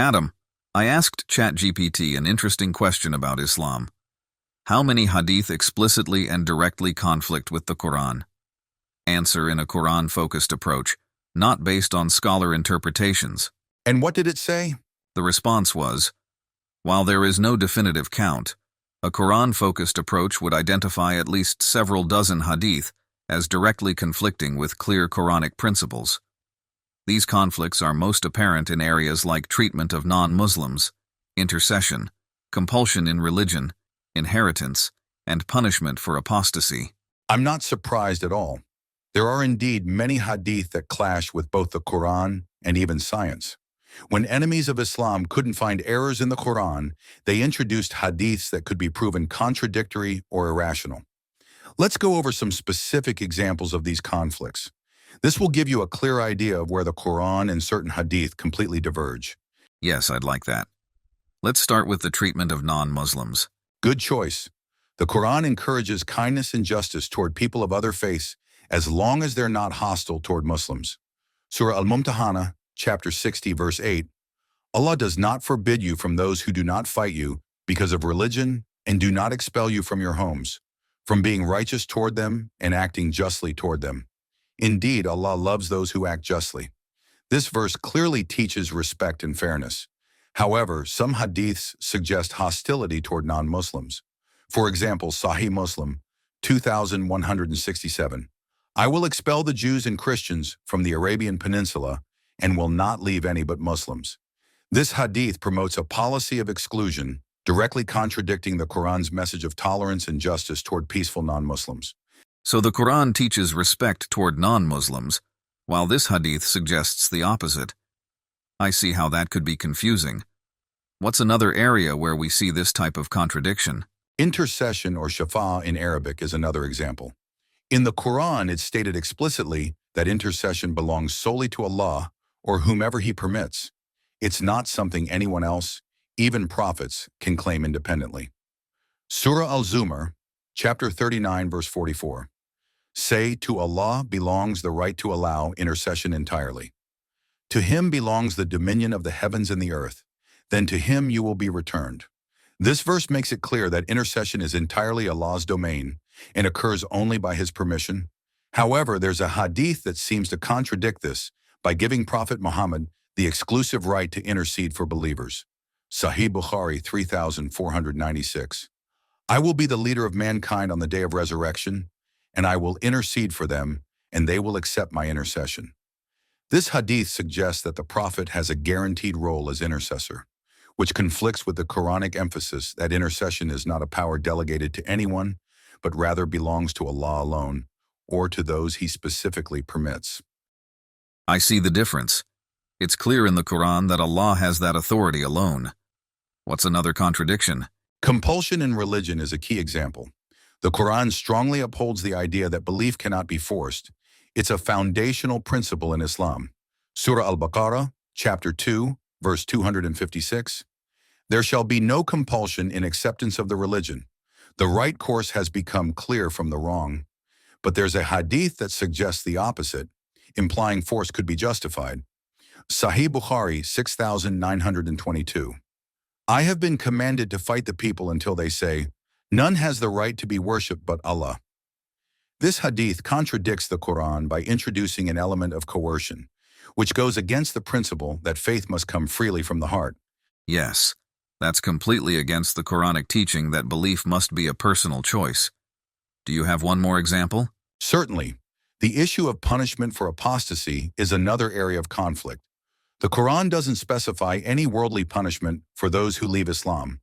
Adam, I asked ChatGPT an interesting question about Islam. How many hadith explicitly and directly conflict with the Quran? Answer in a Quran-focused approach, not based on scholar interpretations. And what did it say? The response was, while there is no definitive count, a Quran-focused approach would identify at least several dozen hadith as directly conflicting with clear Quranic principles. These conflicts are most apparent in areas like treatment of non-Muslims, intercession, compulsion in religion, inheritance, and punishment for apostasy. I'm not surprised at all. There are indeed many hadith that clash with both the Quran and even science. When enemies of Islam couldn't find errors in the Quran, they introduced hadiths that could be proven contradictory or irrational. Let's go over some specific examples of these conflicts. This will give you a clear idea of where the Quran and certain hadith completely diverge. Yes, I'd like that. Let's start with the treatment of non-Muslims. Good choice. The Quran encourages kindness and justice toward people of other faiths as long as they're not hostile toward Muslims. Surah Al-Mumtahana, chapter 60, verse 8. Allah does not forbid you from those who do not fight you because of religion and do not expel you from your homes, from being righteous toward them and acting justly toward them. Indeed, Allah loves those who act justly. This verse clearly teaches respect and fairness. However, some hadiths suggest hostility toward non-Muslims. For example, Sahih Muslim, 2167. I will expel the Jews and Christians from the Arabian Peninsula and will not leave any but Muslims. This hadith promotes a policy of exclusion, directly contradicting the Quran's message of tolerance and justice toward peaceful non-Muslims. So the Quran teaches respect toward non-Muslims, while this hadith suggests the opposite. I see how that could be confusing. What's another area where we see this type of contradiction? Intercession or shafa in Arabic is another example. In the Quran, it's stated explicitly that intercession belongs solely to Allah or whomever He permits. It's not something anyone else, even prophets, can claim independently. Surah Al-Zumar, chapter 39, verse 44. Say, to Allah belongs the right to allow intercession entirely. To Him belongs the dominion of the heavens and the earth. Then to Him you will be returned. This verse makes it clear that intercession is entirely Allah's domain and occurs only by His permission. However, there's a hadith that seems to contradict this by giving Prophet Muhammad the exclusive right to intercede for believers. Sahih Bukhari 3496. I will be the leader of mankind on the day of resurrection, and I will intercede for them, and they will accept my intercession. This hadith suggests that the Prophet has a guaranteed role as intercessor, which conflicts with the Quranic emphasis that intercession is not a power delegated to anyone, but rather belongs to Allah alone, or to those He specifically permits. I see the difference. It's clear in the Quran that Allah has that authority alone. What's another contradiction? Compulsion in religion is a key example. The Quran strongly upholds the idea that belief cannot be forced. It's a foundational principle in Islam. Surah Al-Baqarah, chapter 2, verse 256. There shall be no compulsion in acceptance of the religion. The right course has become clear from the wrong. But there's a hadith that suggests the opposite, implying force could be justified. Sahih Bukhari 6922. I have been commanded to fight the people until they say, none has the right to be worshipped but Allah. This hadith contradicts the Quran by introducing an element of coercion, which goes against the principle that faith must come freely from the heart. Yes, that's completely against the Quranic teaching that belief must be a personal choice. Do you have one more example? Certainly. The issue of punishment for apostasy is another area of conflict. The Quran doesn't specify any worldly punishment for those who leave Islam.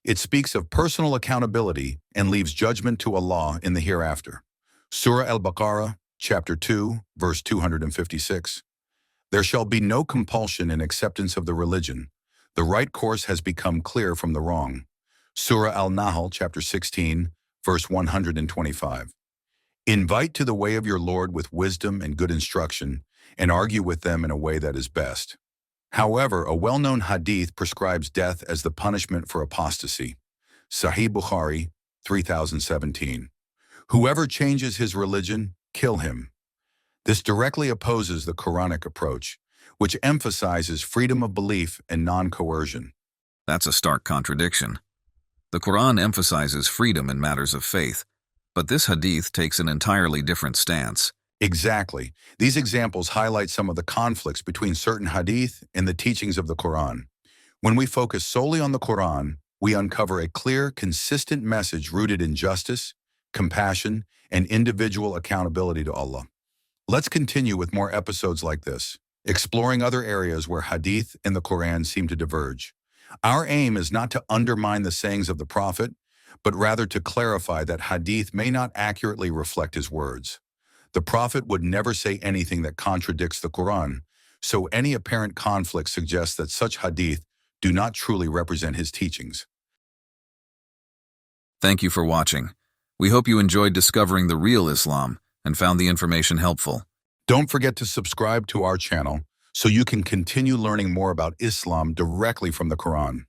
It speaks of personal accountability and leaves judgment to Allah in the hereafter. Surah Al-Baqarah, chapter 2, verse 256. There shall be no compulsion in acceptance of the religion. The right course has become clear from the wrong. Surah Al-Nahl, chapter 16, verse 125. Invite to the way of your Lord with wisdom and good instruction, and argue with them in a way that is best. However, a well-known hadith prescribes death as the punishment for apostasy. Sahih Bukhari 3017. Whoever changes his religion, kill him. This directly opposes the Quranic approach, which emphasizes freedom of belief and non-coercion. That's a stark contradiction. The Quran emphasizes freedom in matters of faith, but this hadith takes an entirely different stance. Exactly. These examples highlight some of the conflicts between certain hadith and the teachings of the Quran. When we focus solely on the Quran, we uncover a clear, consistent message rooted in justice, compassion, and individual accountability to Allah. Let's continue with more episodes like this, exploring other areas where hadith and the Quran seem to diverge. Our aim is not to undermine the sayings of the Prophet, but rather to clarify that hadith may not accurately reflect his words. The Prophet would never say anything that contradicts the Quran, so any apparent conflict suggests that such hadith do not truly represent his teachings. Thank you for watching. We hope you enjoyed discovering the real Islam and found the information helpful. Don't forget to subscribe to our channel so you can continue learning more about Islam directly from the Quran.